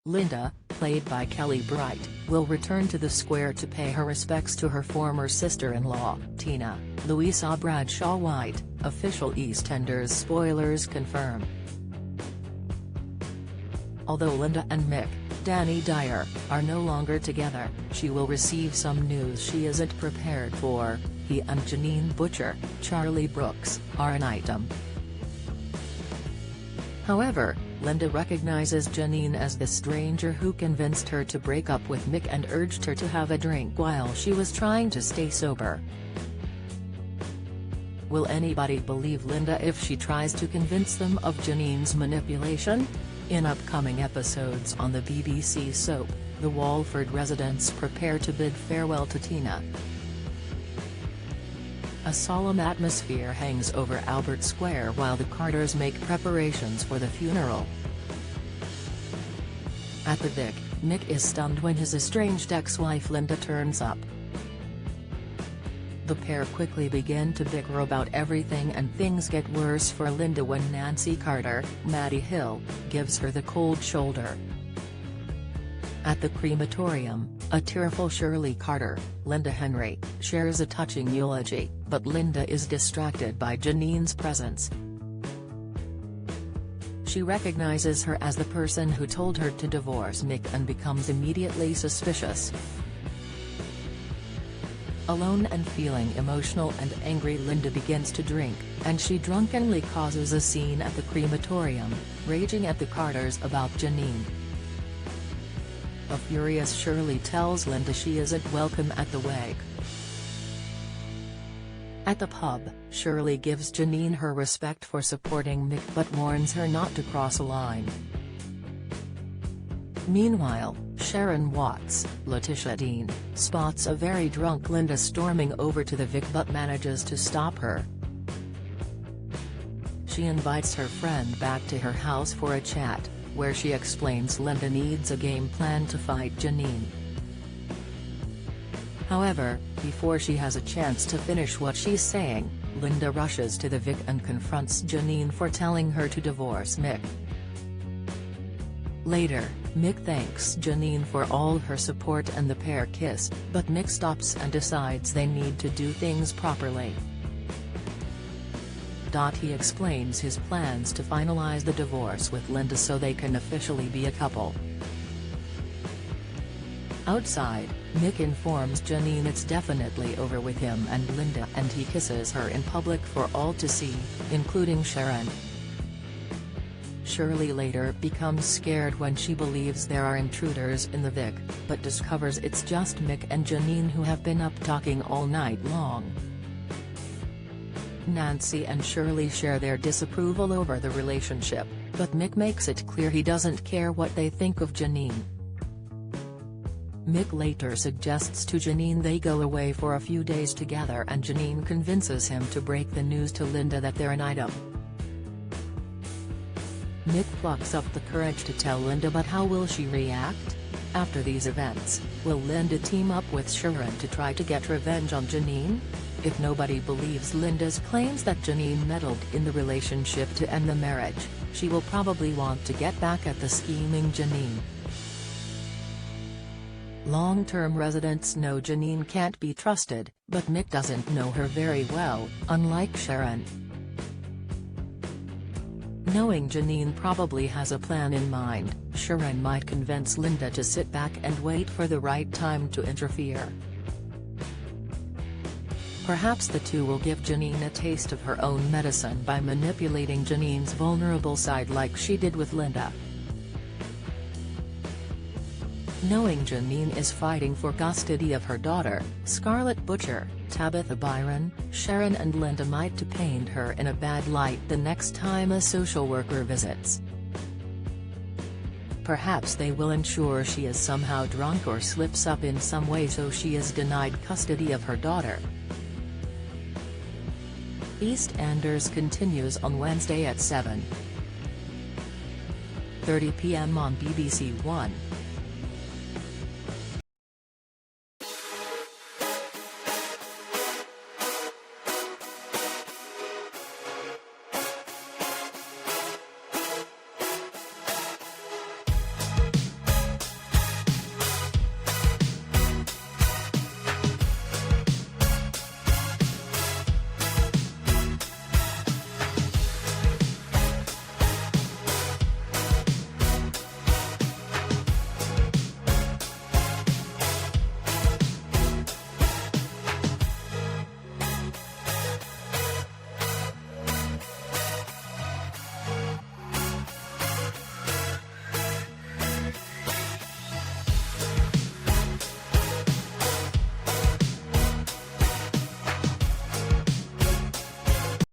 Linda, played by Kelly Bright, will return to the square to pay her respects to her former sister-in-law, Tina, Louisa Bradshaw White, official EastEnders spoilers confirm. Although Linda and Mick, Danny Dyer, are no longer together, she will receive some news she isn't prepared for. He and Janine Butcher, Charlie Brooks, are an item. However, Linda recognizes Janine as the stranger who convinced her to break up with Mick and urged her to have a drink while she was trying to stay sober. Will anybody believe Linda if she tries to convince them of Janine's manipulation? In upcoming episodes on the BBC soap, the Walford residents prepare to bid farewell to Tina. A solemn atmosphere hangs over Albert Square while the Carters make preparations for the funeral. At the Vic, Mick is stunned when his estranged ex-wife Linda turns up. The pair quickly begin to bicker about everything, and things get worse for Linda when Nancy Carter, Maddie Hill, gives her the cold shoulder. At the crematorium, a tearful Shirley Carter, Linda Henry, shares a touching eulogy, but Linda is distracted by Janine's presence. She recognizes her as the person who told her to divorce Mick and becomes immediately suspicious. Alone and feeling emotional and angry, Linda begins to drink, and she drunkenly causes a scene at the crematorium, raging at the Carters about Janine. A furious Shirley tells Linda she isn't welcome at the wake. At the pub, Shirley gives Janine her respect for supporting Mick but warns her not to cross a line. Meanwhile, Sharon Watts, Letitia Dean, spots a very drunk Linda storming over to the Vic but manages to stop her. She invites her friend back to her house for a chat, where she explains Linda needs a game plan to fight Janine. However, before she has a chance to finish what she's saying, Linda rushes to the Vic and confronts Janine for telling her to divorce Mick. Later, Mick thanks Janine for all her support and the pair kiss, but Mick stops and decides they need to do things properly. He explains his plans to finalize the divorce with Linda so they can officially be a couple. Outside, Mick informs Janine it's definitely over with him and Linda, and he kisses her in public for all to see, including Sharon. Shirley later becomes scared when she believes there are intruders in the Vic, but discovers it's just Mick and Janine who have been up talking all night long. Nancy and Shirley share their disapproval over the relationship, but Mick makes it clear he doesn't care what they think of Janine. Mick later suggests to Janine they go away for a few days together, and Janine convinces him to break the news to Linda that they're an item. Mick plucks up the courage to tell Linda, but how will she react? After these events, will Linda team up with Sharon to try to get revenge on Janine? If nobody believes Linda's claims that Janine meddled in the relationship to end the marriage, she will probably want to get back at the scheming Janine. Long-term residents know Janine can't be trusted, but Mick doesn't know her very well, unlike Sharon. Knowing Janine probably has a plan in mind, Sharon might convince Linda to sit back and wait for the right time to interfere. Perhaps the two will give Janine a taste of her own medicine by manipulating Janine's vulnerable side like she did with Linda. Knowing Janine is fighting for custody of her daughter, Scarlett Butcher, Tabitha Byron, Sharon and Linda might paint her in a bad light the next time a social worker visits. Perhaps they will ensure she is somehow drunk or slips up in some way so she is denied custody of her daughter. EastEnders continues on Wednesday at 7:30 p.m. on BBC One.